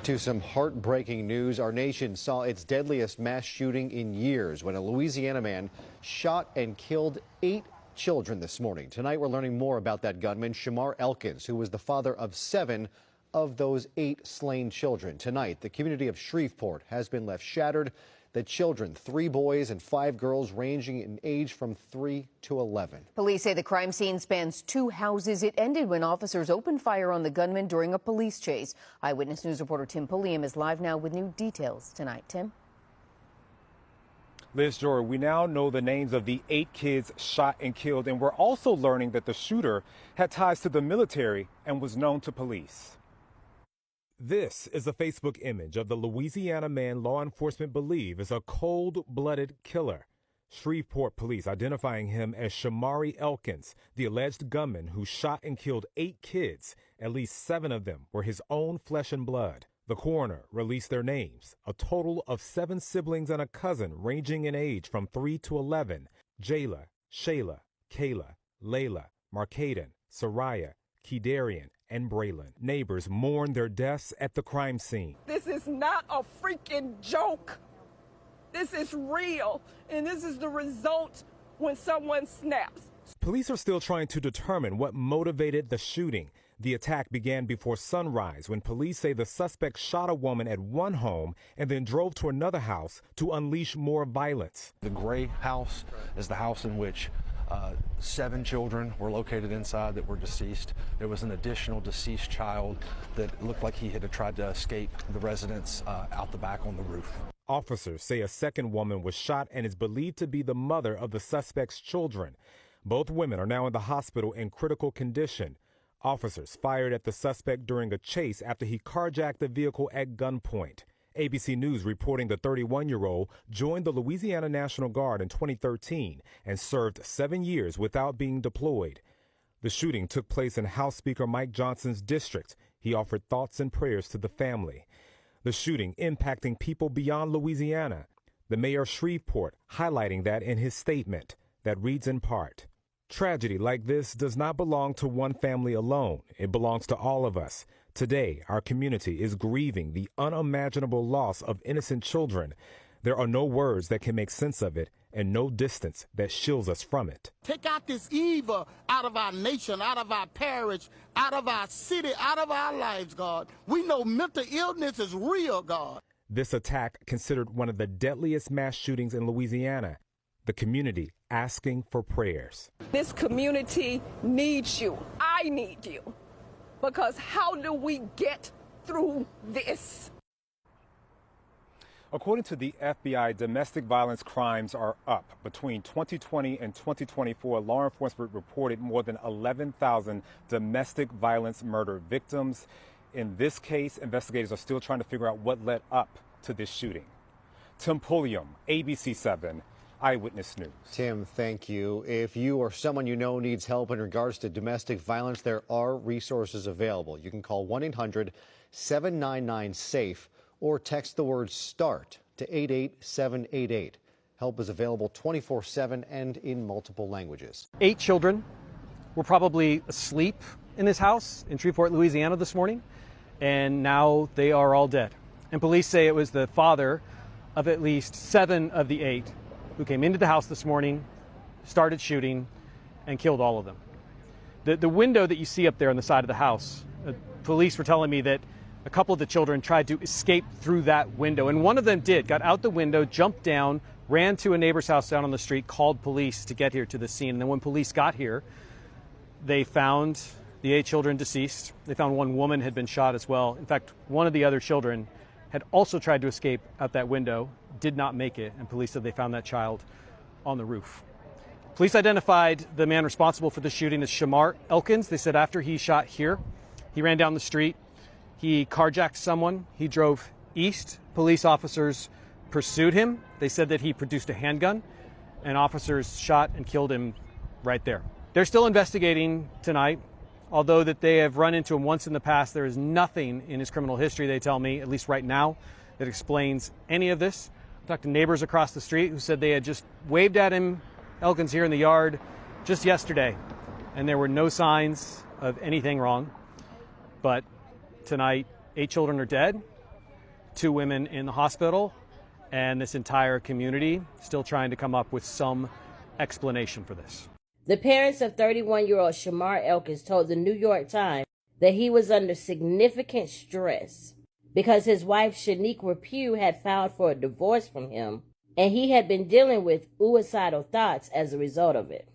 To some heartbreaking news. Our nation saw its deadliest mass shooting in years when a Louisiana man shot and killed 8 children this morning. Tonight, we're learning more about that gunman, Shamar Elkins, who was the father of 7 of those 8 slain children. Tonight, the community of Shreveport has been left shattered. The children, 3 boys and 5 girls, ranging in age from 3 to 11. Police say the crime scene spans 2 houses. It ended when officers opened fire on the gunman during a police chase. Eyewitness News reporter Tim Pulliam is live now with new details tonight. Tim? Liz, Jory, we now know the names of the 8 kids shot and killed, and we're also learning that the shooter had ties to the military and was known to police. This is a Facebook image of the Louisiana man law enforcement believe is a cold-blooded killer. Shreveport police identifying him as Shamar Elkins, the alleged gunman who shot and killed 8 kids. At least 7 of them were his own flesh and blood. The coroner released their names, a total of 7 siblings and a cousin ranging in age from 3 to 11, Jayla, Shayla, Kayla, Layla, Markaden, Soraya, Kedarian, and Braylon. Neighbors mourn their deaths at the crime scene. This is not a freaking joke. This is real, and this is the result when someone snaps. Police are still trying to determine what motivated the shooting. The attack began before sunrise when police say the suspect shot a woman at one home and then drove to another house to unleash more violence. The gray house is the house in which 7 children were located inside that were deceased. There was an additional deceased child that looked like he had tried to escape the residence out the back on the roof. Officers say a second woman was shot and is believed to be the mother of the suspect's children. Both women are now in the hospital in critical condition. Officers fired at the suspect during a chase after he carjacked the vehicle at gunpoint. ABC News reporting the 31-year-old joined the Louisiana National Guard in 2013 and served 7 years without being deployed. The shooting took place in House Speaker Mike Johnson's district. He offered thoughts and prayers to the family. The shooting impacting people beyond Louisiana. The mayor of Shreveport highlighting that in his statement that reads in part, "Tragedy like this does not belong to one family alone. It belongs to all of us. Today, our community is grieving the unimaginable loss of innocent children. There are no words that can make sense of it and no distance that shields us from it." Take out this evil out of our nation, out of our parish, out of our city, out of our lives, God. We know mental illness is real, God. This attack considered one of the deadliest mass shootings in Louisiana. The community asking for prayers. This community needs you. I need you. Because how do we get through this? According to the FBI, domestic violence crimes are up. Between 2020 and 2024, law enforcement reported more than 11,000 domestic violence murder victims. In this case, investigators are still trying to figure out what led up to this shooting. Tim Pulliam, ABC 7. Eyewitness News. Tim, thank you. If you or someone you know needs help in regards to domestic violence, there are resources available. You can call 1-800-799-SAFE or text the word START to 88788. Help is available 24/7 and in multiple languages. 8 children were probably asleep in this house in Shreveport, Louisiana this morning, and now they are all dead. And police say it was the father of at least 7 of the 8 who came into the house this morning, started shooting, and killed all of them. The window that you see up there on the side of the house, police were telling me that a couple of the children tried to escape through that window, and one of them did, got out the window, jumped down, ran to a neighbor's house down on the street, called police to get here to the scene. And then when police got here, they found the 8 children deceased. They found one woman had been shot as well. In fact, one of the other children had also tried to escape out that window, did not make it, and police said they found that child on the roof. Police identified the man responsible for the shooting as Shamar Elkins. They said after he shot here, he ran down the street, he carjacked someone, he drove east. Police officers pursued him. They said that he produced a handgun, and officers shot and killed him right there. They're still investigating tonight. Although that they have run into him once in the past, there is nothing in his criminal history, they tell me, at least right now, that explains any of this. I talked to neighbors across the street who said they had just waved at him, Elkins, here in the yard just yesterday, and there were no signs of anything wrong. But tonight, 8 children are dead, 2 women in the hospital, and this entire community still trying to come up with some explanation for this. The parents of 31-year-old Shamar Elkins told the New York Times that he was under significant stress because his wife, Shaniqua Pugh, had filed for a divorce from him, and he had been dealing with suicidal thoughts as a result of it.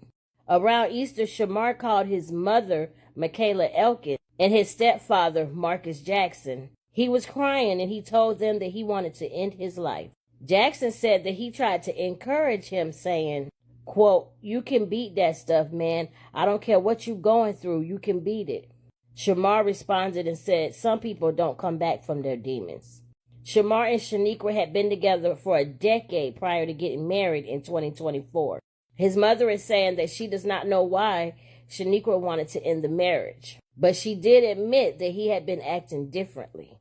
Around Easter, Shamar called his mother, Michaela Elkins, and his stepfather, Marcus Jackson. He was crying, and he told them that he wanted to end his life. Jackson said that he tried to encourage him, saying, quote, "You can beat that stuff, man. I don't care what you're going through. You can beat it." Shamar responded and said, "Some people don't come back from their demons." Shamar and Shaniqua had been together for a decade prior to getting married in 2024. His mother is saying that she does not know why Shaniqua wanted to end the marriage, but she did admit that he had been acting differently.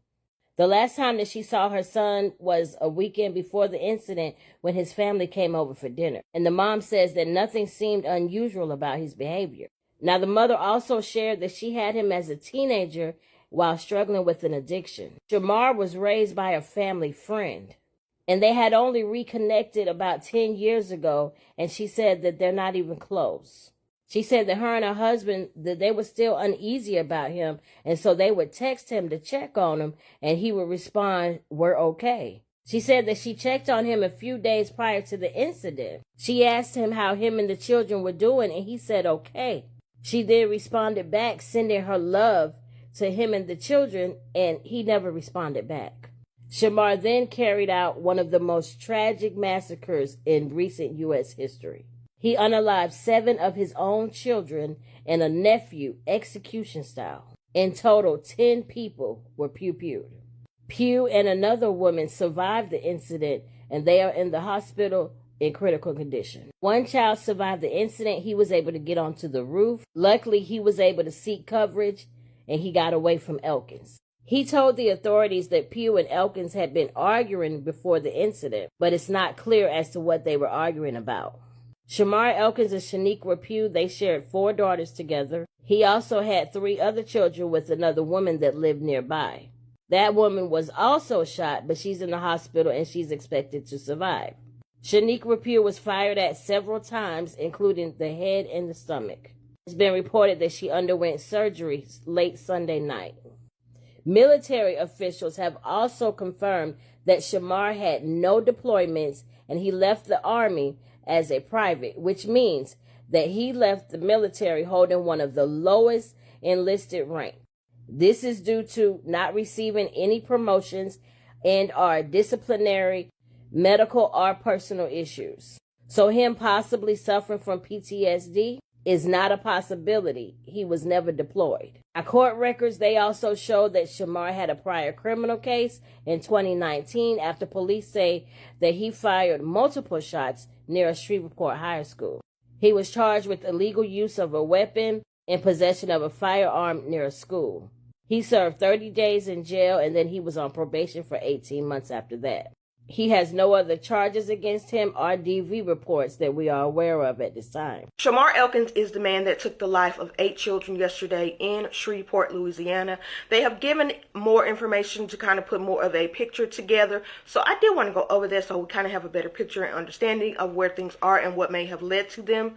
The last time that she saw her son was a weekend before the incident when his family came over for dinner, and the mom says that nothing seemed unusual about his behavior. Now, the mother also shared that she had him as a teenager while struggling with an addiction. Shamar was raised by a family friend, and they had only reconnected about 10 years ago, and she said that they're not even close. She said that her and her husband, that they were still uneasy about him, and so they would text him to check on him, and he would respond, "We're okay." She said that she checked on him a few days prior to the incident. She asked him how him and the children were doing, and he said okay. She then responded back, sending her love to him and the children, and he never responded back. Shamar then carried out one of the most tragic massacres in recent U.S. history. He unalived 7 of his own children and a nephew, execution style. In total, 10 people were pew-pewed. Pugh and another woman survived the incident, and they are in the hospital in critical condition. One child survived the incident. He was able to get onto the roof. Luckily, he was able to seek coverage, and he got away from Elkins. He told the authorities that Pugh and Elkins had been arguing before the incident, but it's not clear as to what they were arguing about. Shamar Elkins and Shaniqua Pugh, they shared 4 daughters together. He also had 3 other children with another woman that lived nearby. That woman was also shot, but she's in the hospital and she's expected to survive. Shaniqua Pugh was fired at several times, including the head and the stomach. It's been reported that she underwent surgery late Sunday night. Military officials have also confirmed that Shamar had no deployments and he left the Army as a private, which means that he left the military holding one of the lowest enlisted rank. This is due to not receiving any promotions and or disciplinary, medical, or personal issues. So him possibly suffering from PTSD is not a possibility. He was never deployed. Our court records, they also show that Shamar had a prior criminal case in 2019 after police say that he fired multiple shots near a Shreveport high school. He was charged with illegal use of a weapon and possession of a firearm near a school. He served 30 days in jail, and then he was on probation for 18 months after that. He has no other charges against him or DV reports that we are aware of at this time. Shamar Elkins is the man that took the life of 8 children yesterday in Shreveport, Louisiana. They have given more information to kind of put more of a picture together. So I did want to go over this so we kind of have a better picture and understanding of where things are and what may have led to them.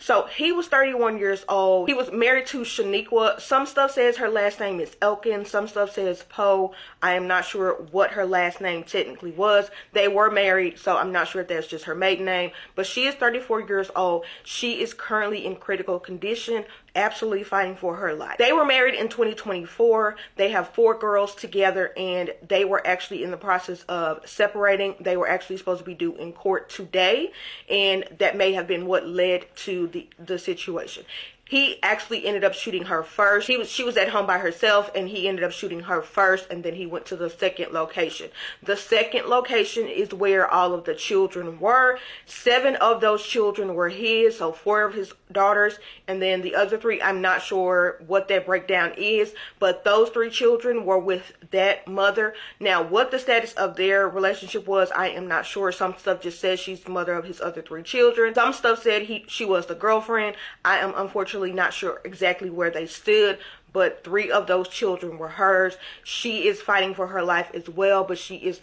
So he was 31 years old. He was married to Shaniqua. Some stuff says her last name is Elkins. Some stuff says Poe. I am not sure what her last name technically was. They were married, so I'm not sure if that's just her maiden name. But she is 34 years old. She is currently in critical condition, absolutely fighting for her life. They were married in 2024. They have 4 girls together, and they were actually in the process of separating. They were actually supposed to be due in court today, and that may have been what led to the situation. He actually ended up shooting her first. She was at home by herself, and he ended up shooting her first, and then he went to the second location. The second location is where all of the children were. 7 of those children were his, so 4 of his daughters, and then the other 3, I'm not sure what that breakdown is, but those 3 children were with that mother. Now, what the status of their relationship was, I am not sure. Some stuff just says she's the mother of his other 3 children. Some stuff said she was the girlfriend. I am unfortunately really not sure exactly where they stood, but 3 of those children were hers. She is fighting for her life as well, but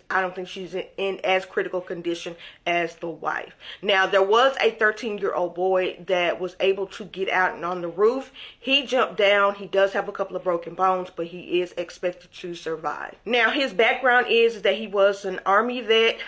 I don't think she's in as critical condition as the wife. Now, there was a 13-year-old boy that was able to get out and on the roof. He jumped down. He does have a couple of broken bones, but he is expected to survive. Now, his background is that he was an Army vet.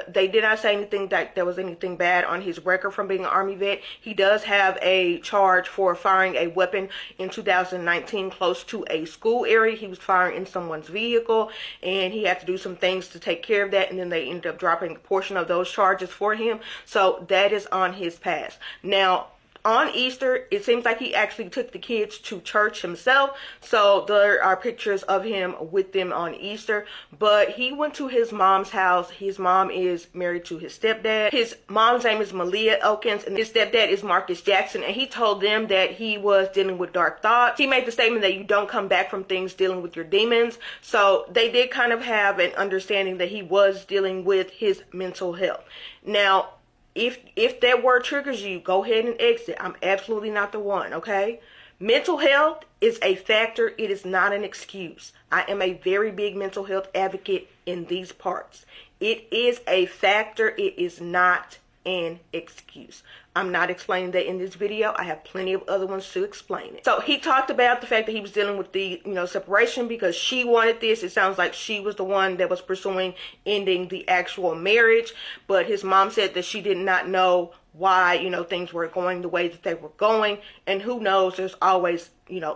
They did not say anything that there was anything bad on his record from being an Army vet. He does have a charge for firing a weapon in 2019 close to a school area. He was firing in someone's vehicle, and he had to do some things to take care of that, and then they ended up dropping a portion of those charges for him. So that is on his past. Now, on Easter, it seems like he actually took the kids to church himself. So there are pictures of him with them on Easter. But he went to his mom's house. His mom is married to his stepdad. His mom's name is Malia Elkins, and his stepdad is Marcus Jackson. And he told them that he was dealing with dark thoughts. He made the statement that you don't come back from things dealing with your demons. So they did kind of have an understanding that he was dealing with his mental health. Now, if that word triggers you, go ahead and exit. I'm absolutely not the one, okay? Mental health is a factor. It is not an excuse. I am a very big mental health advocate in these parts. It is a factor. It is not an excuse. I'm not explaining that in this video. I have plenty of other ones to explain it. So he talked about the fact that he was dealing with the, separation because she wanted this. It sounds like she was the one that was pursuing ending the actual marriage. But his mom said that she did not know why, things were going the way that they were going. And who knows, there's always,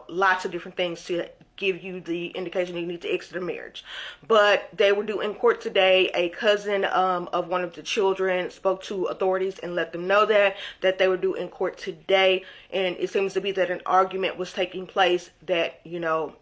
lots of different things to give you the indication that you need to exit a marriage. But they were due in court today. A cousin of one of the children spoke to authorities and let them know that they were due in court today. And it seems to be that an argument was taking place that,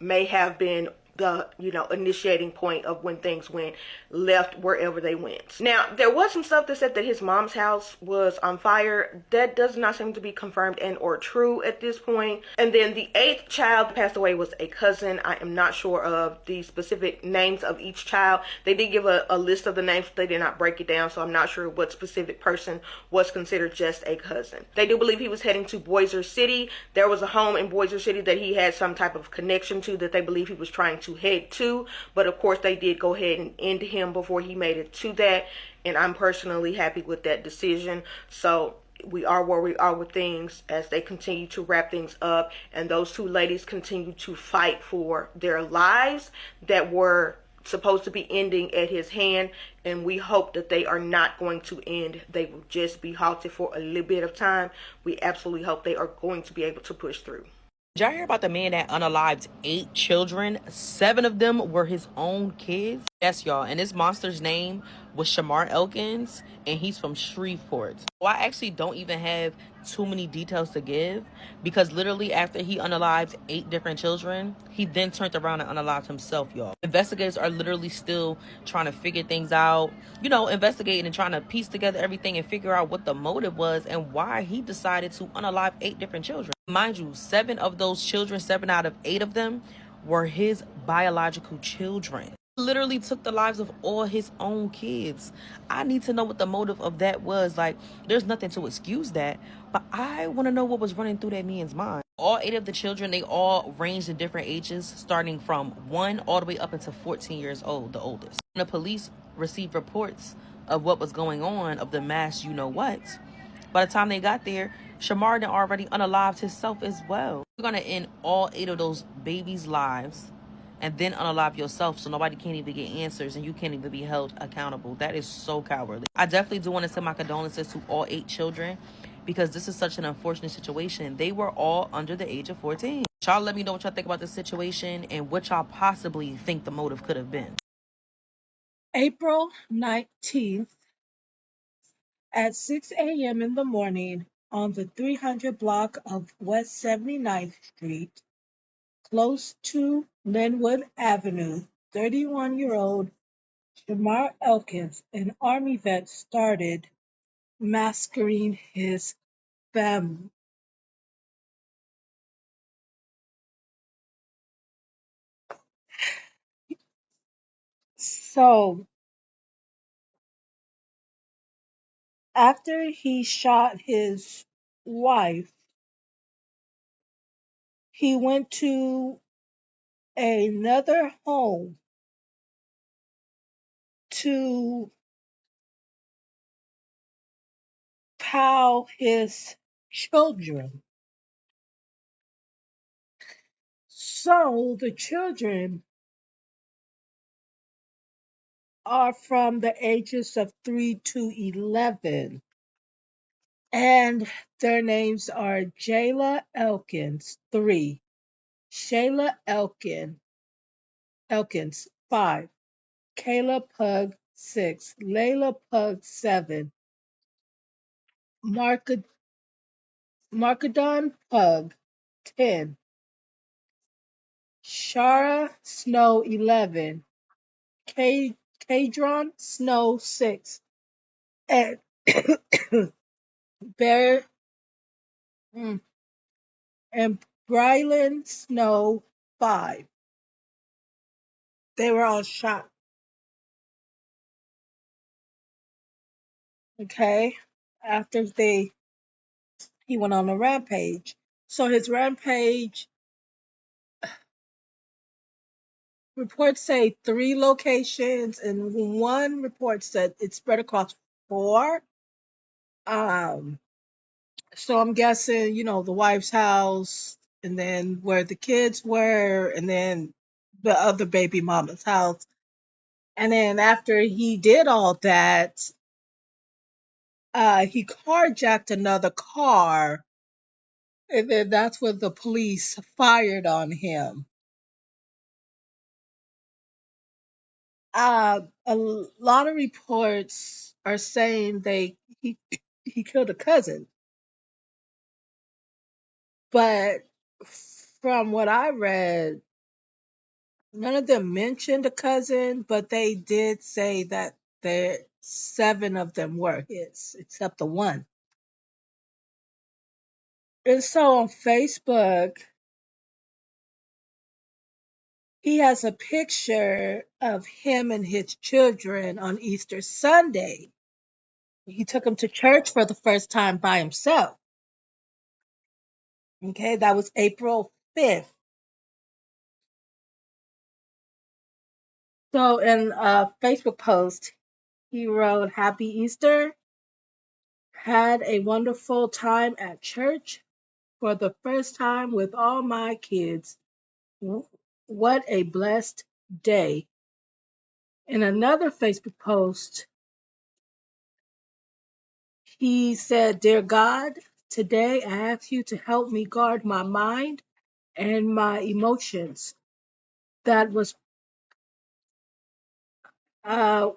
may have been the, initiating point of when things went left wherever they went. Now, there was some stuff that said that his mom's house was on fire. That does not seem to be confirmed and or true at this point. And then the 8th child that passed away was a cousin. I am not sure of the specific names of each child. They did give a list of the names, but they did not break it down, so I'm not sure what specific person was considered just a cousin. They do believe he was heading to Bossier City. There was a home in Bossier City that he had some type of connection to that they believe he was trying to head to, but of course they did go ahead and end him before he made it to that, and I'm personally happy with that decision. So we are where we are with things as they continue to wrap things up, and those 2 ladies continue to fight for their lives that were supposed to be ending at his hand, and we hope that they are not going to end. They will just be halted for a little bit of time. We absolutely hope they are going to be able to push through. Did y'all hear about the man that unalived 8 children? 7 of them were his own kids. Yes, y'all. And this monster's name was Shamar Elkins, and he's from Shreveport. Well, I actually don't even have too many details to give, because literally after he unalived 8 different children, he then turned around and unalived himself, y'all. Investigators are literally still trying to figure things out, investigating and trying to piece together everything and figure out what the motive was and why he decided to unalive 8 different children. Mind you, 7 of those children, 7 out of 8 of them, were his biological children. Literally took the lives of all his own kids. I need to know what the motive of that was. Like, there's nothing to excuse that, but I want to know what was running through that man's mind. All 8 of the children, they all ranged in different ages, starting from 1 all the way up into 14 years old, the oldest. When the police received reports of what was going on, of the mass you-know-what, by the time they got there, Shamar had already unalived himself as well. You're going to end all 8 of those babies' lives and then unalive yourself, so nobody can't even get answers and you can't even be held accountable. That is so cowardly. I definitely do want to send my condolences to all 8 children, because this is such an unfortunate situation. They were all under the age of 14. Y'all let me know what y'all think about this situation and what y'all possibly think the motive could have been. April 19th at 6 a.m. in the morning on the 300 block of West 79th Street, close to Linwood Avenue, 31-year-old Shamar Elkins, an Army vet, started massacring his family. So, after he shot his wife, he went to another home to pow his children. So the children are from the ages of 3 to 11. And their names are Jayla Elkins, 3. Shayla Elkins, 5. Kayla Pug, 6. Layla Pug, 7. Markadon Pug, 10. Shara Snow, 11. Kadron Snow, 6. And Bear and Brylan Snow, 5. They were all shot. Okay, after he went on a rampage. So his rampage reports say 3 locations, and one report said it spread across 4. So I'm guessing, the wife's house, and then where the kids were, and then the other baby mama's house. And then after he did all that, he carjacked another car, and then that's when the police fired on him. A lot of reports are saying he killed a cousin, but from what I read, none of them mentioned a cousin, but they did say that 7 of them were his, except the one. And so on Facebook, he has a picture of him and his children on Easter Sunday. He took them to church for the first time by himself. Okay, that was April 5th. So in a Facebook post, he wrote, "Happy Easter. Had a wonderful time at church for the first time with all my kids. What a blessed day." In another Facebook post, he said, "Dear God, today I ask you to help me guard my mind and my emotions. That was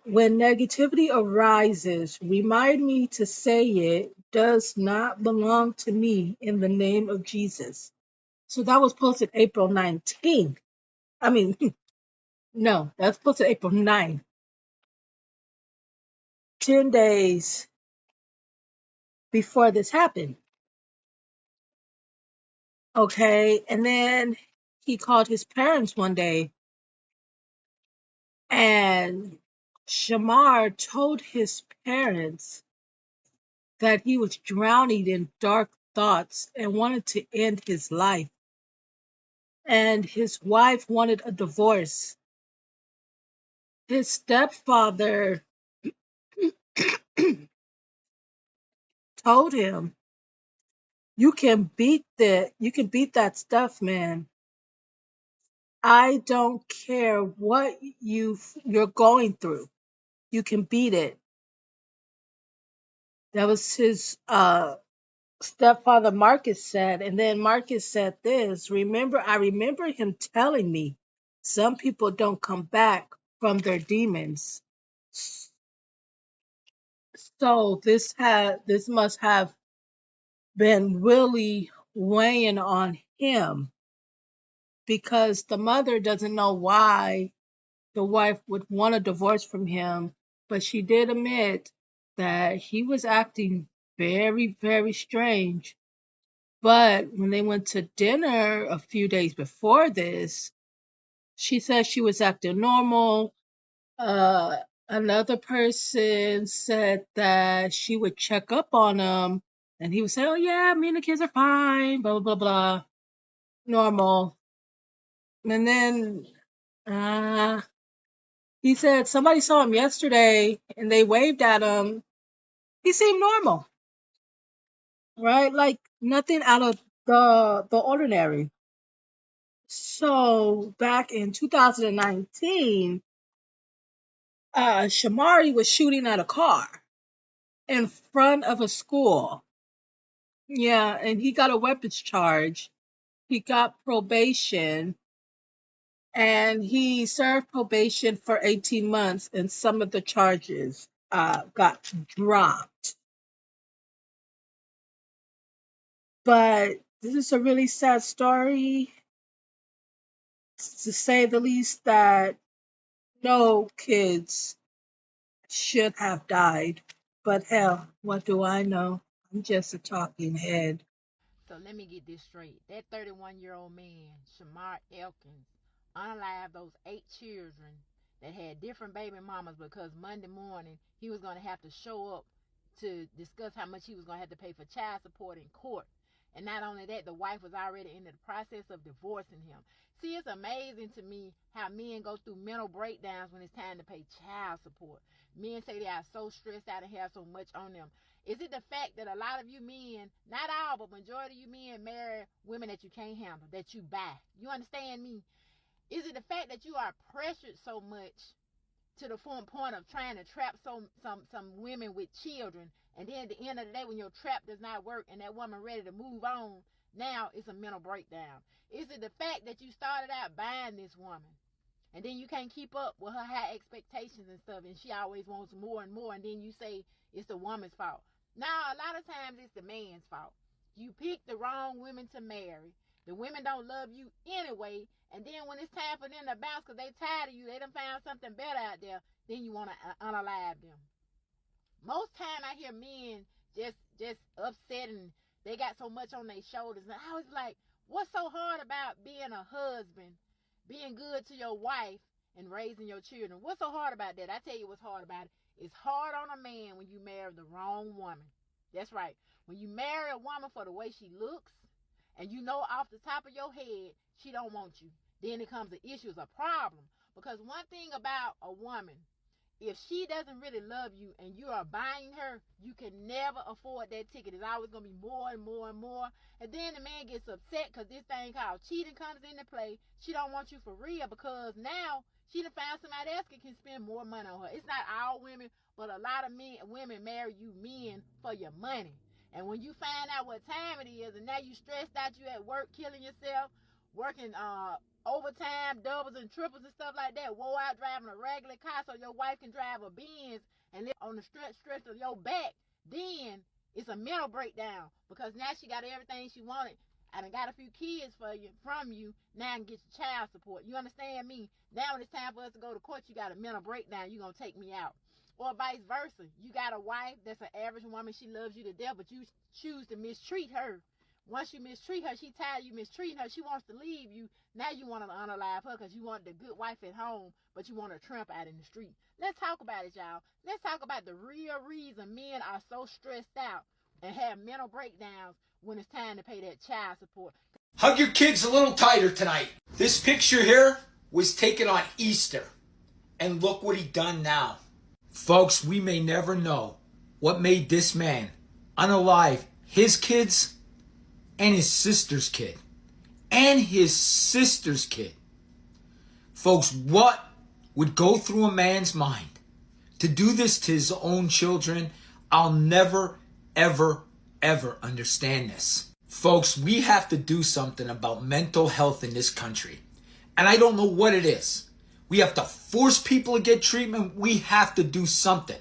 when negativity arises, remind me to say it does not belong to me in the name of Jesus." So that was posted April 19th. I mean, no, that's posted April 9th. 10 days before this happened. Okay, and then he called his parents one day, and Shamar told his parents that he was drowning in dark thoughts and wanted to end his life. And his wife wanted a divorce. His stepfather told him, you can beat that stuff, man. I don't care what you're going through. You can beat it." That was his stepfather Marcus said. And then Marcus said this, I remember him telling me some people don't come back from their demons. So this must have been really weighing on him, because the mother doesn't know why the wife would want a divorce from him, but she did admit that he was acting very, very strange. But when they went to dinner a few days before this, she said she was acting normal. Another person said that she would check up on him, and he would say, "Oh yeah, me and the kids are fine," blah blah blah blah. normal. And then he said somebody saw him yesterday and they waved at him. He seemed normal, right? Like nothing out of the ordinary. So back in 2019, Shamari was shooting at a car in front of a school. Yeah, and he got a weapons charge. He got probation, and he served probation for 18 months, and some of the charges got dropped. But this is a really sad story, to say the least, that no kids should have died. But hell, what do I know? I'm just a talking head. So let me get this straight. That 31-year-old man, Shamar Elkins, unalived those 8 children that had different baby mamas because Monday morning he was going to have to show up to discuss how much he was going to have to pay for child support in court. And not only that, the wife was already in the process of divorcing him. See, it's amazing to me how men go through mental breakdowns when it's time to pay child support. Men say they are so stressed out and have so much on them. Is it the fact that a lot of you men, not all, but majority of you men marry women that you can't handle, that you buy? You understand me? Is it the fact that you are pressured so much to the point of trying to trap some women with children, and then at the end of the day when your trap does not work and that woman ready to move on, now it's a mental breakdown? Is it the fact that you started out buying this woman and then you can't keep up with her high expectations and stuff, and she always wants more and more, and then you say it's the woman's fault? Now, a lot of times it's the man's fault. You pick the wrong women to marry. The women don't love you anyway, and then when it's time for them to bounce because they tired of you, they done found something better out there, then you want to unalive them. Most time I hear men just upset and they got so much on their shoulders, and I was like, what's so hard about being a husband, being good to your wife, and raising your children? What's so hard about that? I tell you what's hard about it. It's hard on a man when you marry the wrong woman. That's right. When you marry a woman for the way she looks, and you know off the top of your head she don't want you, then it comes the issue, is a problem. Because one thing about a woman, if she doesn't really love you and you are buying her, you can never afford that ticket. It's always going to be more and more and more. And then the man gets upset because this thing called cheating comes into play. She don't want you for real because now she done found somebody else that can spend more money on her. It's not all women, but a lot of women marry you men for your money. And when you find out what time it is, and now you stressed out, you at work killing yourself, working overtime, doubles and triples and stuff like that, wore out driving a regular car so your wife can drive a Benz and live on the stretch of your back, then it's a mental breakdown because now she got everything she wanted. I done got a few kids from you, now I can get your child support. You understand me? Now when it's time for us to go to court, you got a mental breakdown, you gonna take me out. Or vice versa. You got a wife that's an average woman, she loves you to death, but you choose to mistreat her. Once you mistreat her, she tired of you mistreating her, she wants to leave you. Now you want to unalive her because you want the good wife at home, but you want to tramp out in the street. Let's talk about it, y'all. Let's talk about the real reason men are so stressed out and have mental breakdowns when it's time to pay that child support. Hug your kids a little tighter tonight. This picture here was taken on Easter, and look what he done now. Folks, we may never know what made this man unalive his kids and his sister's kid. And his sister's kid. Folks, what would go through a man's mind to do this to his own children? I'll never, ever, ever understand this. Folks, we have to do something about mental health in this country. And I don't know what it is. We have to force people to get treatment. We have to do something.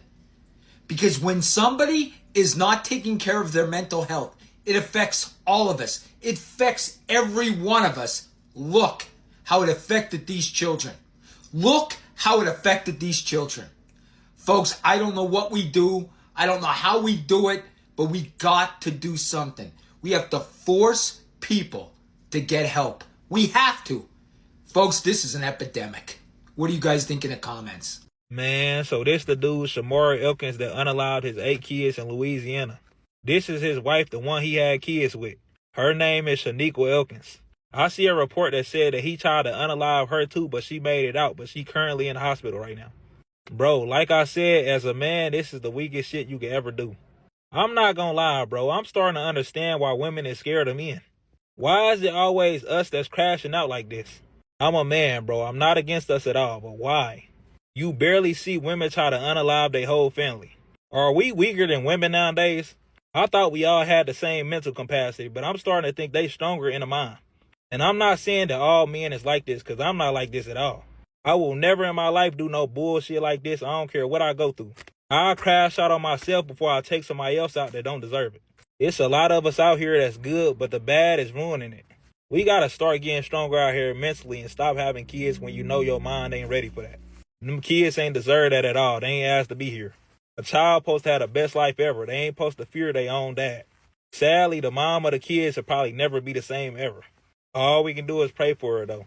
Because when somebody is not taking care of their mental health, it affects all of us. It affects every one of us. Look how it affected these children. Look how it affected these children. Folks, I don't know what we do. I don't know how we do it, but we got to do something. We have to force people to get help. We have to. Folks, this is an epidemic. What do you guys think in the comments? Man, so this the dude, Shamar Elkins, that unallowed his 8 kids in Louisiana. This is his wife, the one he had kids with. Her name is Shaniqua Elkins. I see a report that said that he tried to unalive her too, but she made it out, but she currently in the hospital right now. Bro, like I said, as a man, this is the weakest shit you could ever do. I'm not gonna lie, bro. I'm starting to understand why women is scared of men. Why is it always us that's crashing out like this? I'm a man, bro. I'm not against us at all, but why? You barely see women try to unalive their whole family. Are we weaker than women nowadays? I thought we all had the same mental capacity, but I'm starting to think they stronger in the mind. And I'm not saying that all men is like this, because I'm not like this at all. I will never in my life do no bullshit like this. I don't care what I go through. I'll crash out on myself before I take somebody else out that don't deserve it. It's a lot of us out here that's good, but the bad is ruining it. We got to start getting stronger out here mentally and stop having kids when you know your mind ain't ready for that. Them kids ain't deserve that at all. They ain't asked to be here. A child supposed to have the best life ever. They ain't supposed to fear their own dad. Sadly, the mom of the kids will probably never be the same ever. All we can do is pray for her, though.